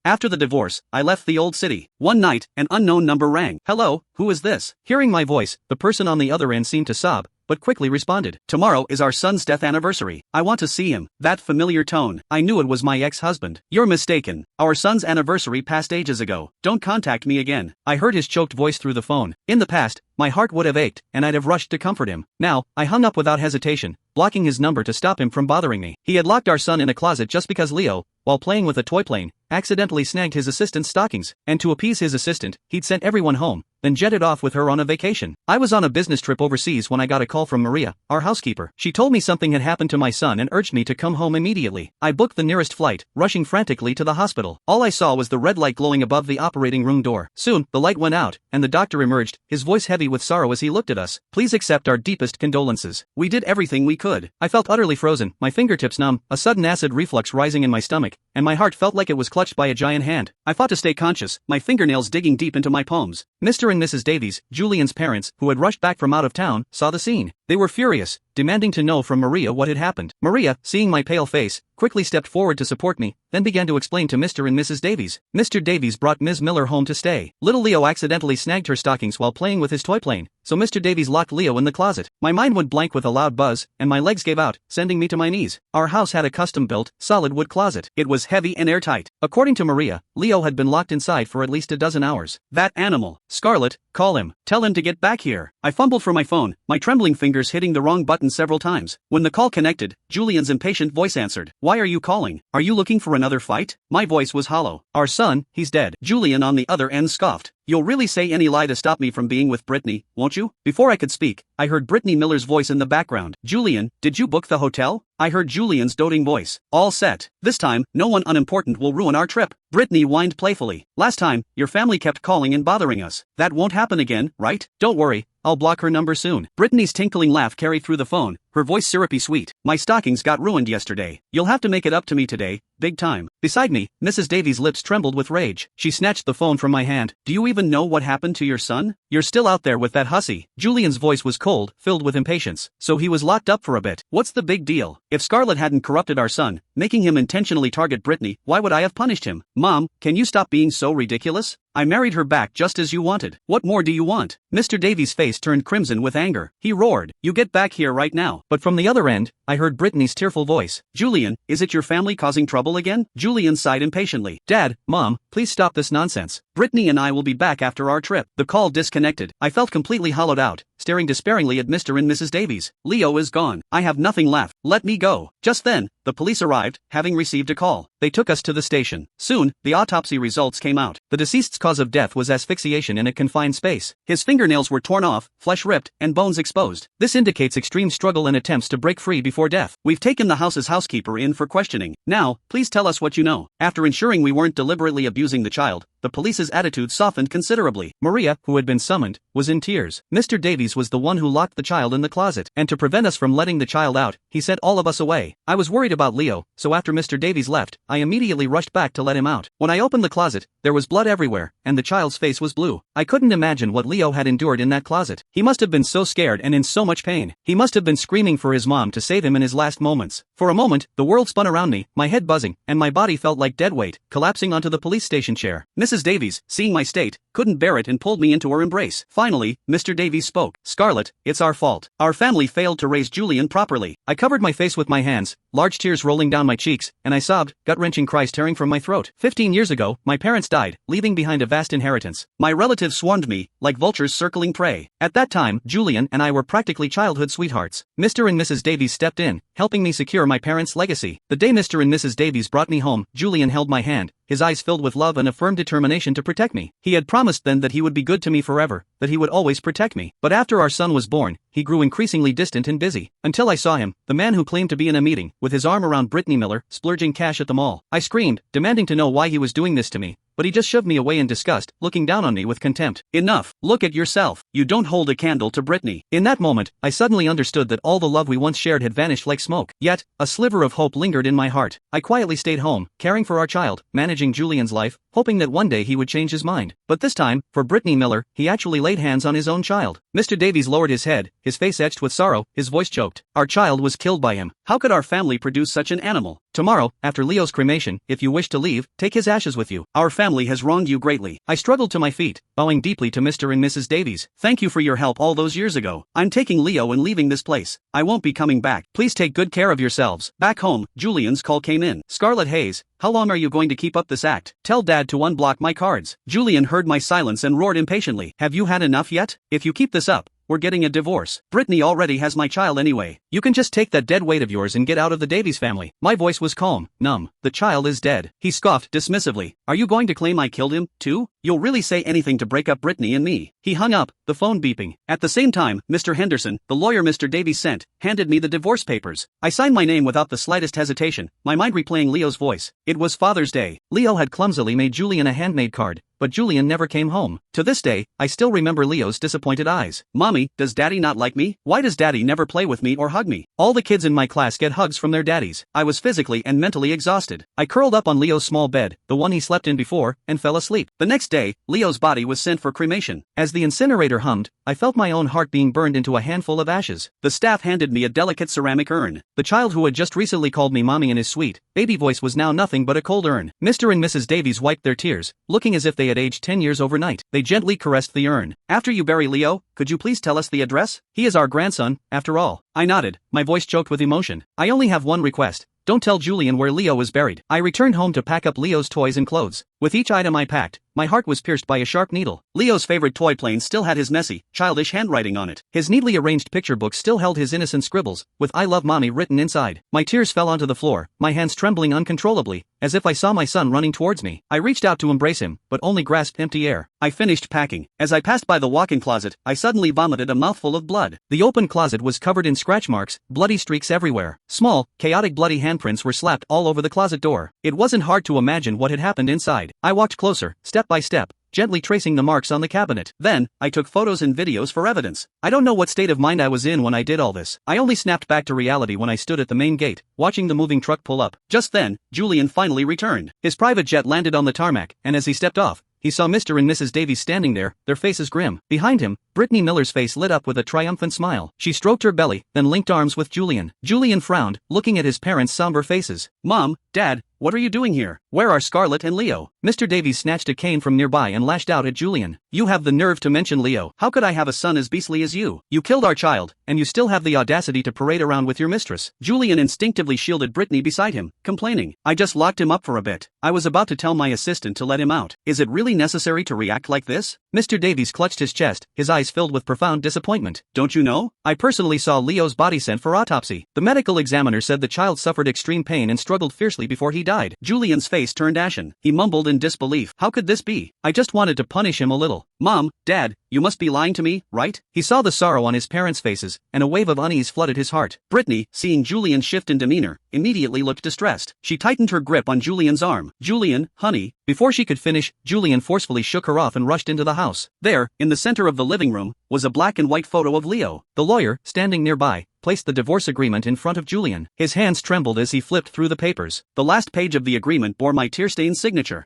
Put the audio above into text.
After the divorce, I left the old city. One night, an unknown number rang. Hello, who is this? Hearing my voice, the person on the other end seemed to sob, but quickly responded. Tomorrow is our son's death anniversary. I want to see him. That familiar tone. I knew it was my ex-husband. You're mistaken. Our son's anniversary passed ages ago. Don't contact me again. I heard his choked voice through the phone. In the past, my heart would have ached, and I'd have rushed to comfort him. Now, I hung up without hesitation, blocking his number to stop him from bothering me. He had locked our son in a closet just because Leo, while playing with a toy plane, accidentally snagged his assistant's stockings, and to appease his assistant, he'd sent everyone home, then jetted off with her on a vacation. I was on a business trip overseas when I got a call from Maria, our housekeeper. She told me something had happened to my son and urged me to come home immediately. I booked the nearest flight, rushing frantically to the hospital. All I saw was the red light glowing above the operating room door. Soon, the light went out, and the doctor emerged, his voice heavy with sorrow as he looked at us. Please accept our deepest condolences. We did everything we could. I felt utterly frozen, my fingertips numb, a sudden acid reflux rising in my stomach, and my heart felt like it was clutched by a giant hand. I fought to stay conscious, my fingernails digging deep into my palms. Mr. and Mrs. Davies, Julian's parents, who had rushed back from out of town, saw the scene. They were furious, demanding to know from Maria what had happened. Maria, seeing my pale face, quickly stepped forward to support me, then began to explain to Mr. and Mrs. Davies. Mr. Davies brought Ms. Miller home to stay. Little Leo accidentally snagged her stockings while playing with his toy plane, so Mr. Davies locked Leo in the closet. My mind went blank with a loud buzz, and my legs gave out, sending me to my knees. Our house had a custom-built, solid wood closet. It was heavy and airtight. According to Maria, Leo had been locked inside for at least a dozen hours. That animal. Scarlett, call him. Tell him to get back here. I fumbled for my phone, my trembling fingers hitting the wrong button several times. When the call connected, Julian's impatient voice answered. Why are you calling? Are you looking for another fight? My voice was hollow. Our son, he's dead. Julian on the other end scoffed. You'll really say any lie to stop me from being with Brittany, won't you? Before I could speak, I heard Brittany Miller's voice in the background. Julian, did you book the hotel? I heard Julian's doting voice. All set. This time, no one unimportant will ruin our trip. Brittany whined playfully. Last time, your family kept calling and bothering us. That won't happen again, right? Don't worry, I'll block her number soon. Brittany's tinkling laugh carried through the phone, her voice syrupy sweet. My stockings got ruined yesterday. You'll have to make it up to me today, big time. Beside me, Mrs. Davies' lips trembled with rage. She snatched the phone from my hand. Do you even know what happened to your son? You're still out there with that hussy. Julian's voice was cold, filled with impatience. So he was locked up for a bit. What's the big deal? If Scarlett hadn't corrupted our son, making him intentionally target Brittany, why would I have punished him? Mom, can you stop being so ridiculous? I married her back just as you wanted. What more do you want? Mr. Davies' face turned crimson with anger. He roared, you get back here right now. But from the other end, I heard Brittany's tearful voice. Julian, is it your family causing trouble again? Julian sighed impatiently. Dad, Mom, please stop this nonsense. Brittany and I will be back after our trip. The call disconnected. I felt completely hollowed out, staring despairingly at Mr. and Mrs. Davies. Leo is gone. I have nothing left. Let me go. Just then, the police arrived, having received a call. They took us to the station. Soon, the autopsy results came out. The deceased's cause of death was asphyxiation in a confined space. His fingernails were torn off, flesh ripped, and bones exposed. This indicates extreme struggle and attempts to break free before death. We've taken the house's housekeeper in for questioning. Now, please tell us what you know. After ensuring we weren't deliberately abusing the child, the police's attitude softened considerably. Maria, who had been summoned, was in tears. Mr. Davies was the one who locked the child in the closet, and to prevent us from letting the child out, he sent all of us away. I was worried about Leo, so after Mr. Davies left, I immediately rushed back to let him out. When I opened the closet, there was blood everywhere, and the child's face was blue. I couldn't imagine what Leo had endured in that closet. He must have been so scared and in so much pain. He must have been screaming for his mom to save him in his last moments. For a moment, the world spun around me, my head buzzing, and my body felt like dead weight, collapsing onto the police station chair. Mrs. Davies, seeing my state, couldn't bear it and pulled me into her embrace. Finally, Mr. Davies spoke. Scarlett, it's our fault. Our family failed to raise Julian properly. I covered my face with my hands, large tears rolling down my cheeks, and I sobbed, gut-wrenching cries tearing from my throat. 15 years ago, my parents died, leaving behind a vast inheritance. My relatives swarmed me, like vultures circling prey. At that time, Julian and I were practically childhood sweethearts. Mr. and Mrs. Davies stepped in, helping me secure my parents' legacy. The day Mr. and Mrs. Davies brought me home, Julian held my hand, his eyes filled with love and a firm determination to protect me. He had promised then that he would be good to me forever, that he would always protect me. But after our son was born, he grew increasingly distant and busy. Until I saw him, the man who claimed to be in a meeting, with his arm around Brittany Miller, splurging cash at the mall. I screamed, demanding to know why he was doing this to me. But he just shoved me away in disgust, looking down on me with contempt. Enough. Look at yourself. You don't hold a candle to Brittany. In that moment, I suddenly understood that all the love we once shared had vanished like smoke. Yet, a sliver of hope lingered in my heart. I quietly stayed home, caring for our child, managing Julian's life, hoping that one day he would change his mind. But this time, for Brittany Miller, he actually laid hands on his own child. Mr. Davies lowered his head, his face etched with sorrow, his voice choked. Our child was killed by him. How could our family produce such an animal? Tomorrow, after Leo's cremation, if you wish to leave, take his ashes with you. Our family has wronged you greatly. I struggled to my feet, bowing deeply to Mr. and Mrs. Davies. Thank you for your help all those years ago. I'm taking Leo and leaving this place. I won't be coming back. Please take good care of yourselves. Back home, Julian's call came in. Scarlett Hayes, how long are you going to keep up this act? Tell Dad to unblock my cards. Julian heard my silence and roared impatiently. Have you had enough yet? If you keep this up, we're getting a divorce. Brittany already has my child anyway. You can just take that dead weight of yours and get out of the Davies family. My voice was calm, numb. The child is dead. He scoffed dismissively. Are you going to claim I killed him, too? You'll really say anything to break up Brittany and me. He hung up, the phone beeping. At the same time, Mr. Henderson, the lawyer Mr. Davies sent, handed me the divorce papers. I signed my name without the slightest hesitation, my mind replaying Leo's voice. It was Father's Day. Leo had clumsily made Julian a handmade card, but Julian never came home. To this day, I still remember Leo's disappointed eyes. Mommy, does Daddy not like me? Why does Daddy never play with me or hug me? All the kids in my class get hugs from their daddies. I was physically and mentally exhausted. I curled up on Leo's small bed, the one he slept in before, and fell asleep. The next day, Leo's body was sent for cremation. As the incinerator hummed, I felt my own heart being burned into a handful of ashes. The staff handed me a delicate ceramic urn. The child who had just recently called me mommy in his sweet, baby voice was now nothing but a cold urn. Mr. and Mrs. Davies wiped their tears, looking as if they had aged 10 years overnight. They gently caressed the urn. After you bury Leo, could you please tell us the address? He is our grandson, after all. I nodded, my voice choked with emotion. I only have one request. Don't tell Julian where Leo is buried. I returned home to pack up Leo's toys and clothes. With each item I packed, my heart was pierced by a sharp needle. Leo's favorite toy plane still had his messy, childish handwriting on it. His neatly arranged picture book still held his innocent scribbles, with I love mommy written inside. My tears fell onto the floor, my hands trembling uncontrollably, as if I saw my son running towards me. I reached out to embrace him, but only grasped empty air. I finished packing. As I passed by the walk-in closet, I suddenly vomited a mouthful of blood. The open closet was covered in scratch marks, bloody streaks everywhere. Small, chaotic bloody handprints were slapped all over the closet door. It wasn't hard to imagine what had happened inside. I walked closer, step by step, gently tracing the marks on the cabinet. Then, I took photos and videos for evidence. I don't know what state of mind I was in when I did all this. I only snapped back to reality when I stood at the main gate, watching the moving truck pull up. Just then, Julian finally returned. His private jet landed on the tarmac, and as he stepped off, he saw Mr. and Mrs. Davies standing there, their faces grim. Behind him, Brittany Miller's face lit up with a triumphant smile. She stroked her belly, then linked arms with Julian. Julian frowned, looking at his parents' somber faces. Mom, Dad, what are you doing here? Where are Scarlett and Leo? Mr. Davies snatched a cane from nearby and lashed out at Julian. You have the nerve to mention Leo. How could I have a son as beastly as you? You killed our child, and you still have the audacity to parade around with your mistress. Julian instinctively shielded Brittany beside him, complaining. I just locked him up for a bit. I was about to tell my assistant to let him out. Is it really necessary to react like this? Mr. Davies clutched his chest, his eyes filled with profound disappointment. Don't you know? I personally saw Leo's body sent for autopsy. The medical examiner said the child suffered extreme pain and struggled fiercely before he died. Julian's face turned ashen. He mumbled in disbelief. How could this be? I just wanted to punish him a little. Mom, Dad, you must be lying to me, right? He saw the sorrow on his parents' faces, and a wave of unease flooded his heart. Brittany, seeing Julian's shift in demeanor, immediately looked distressed. She tightened her grip on Julian's arm. Julian, honey. Before she could finish, Julian forcefully shook her off and rushed into the house. There, in the center of the living room, was a black and white photo of Leo. The lawyer, standing nearby, placed the divorce agreement in front of Julian. His hands trembled as he flipped through the papers. The last page of the agreement bore my tear-stained signature.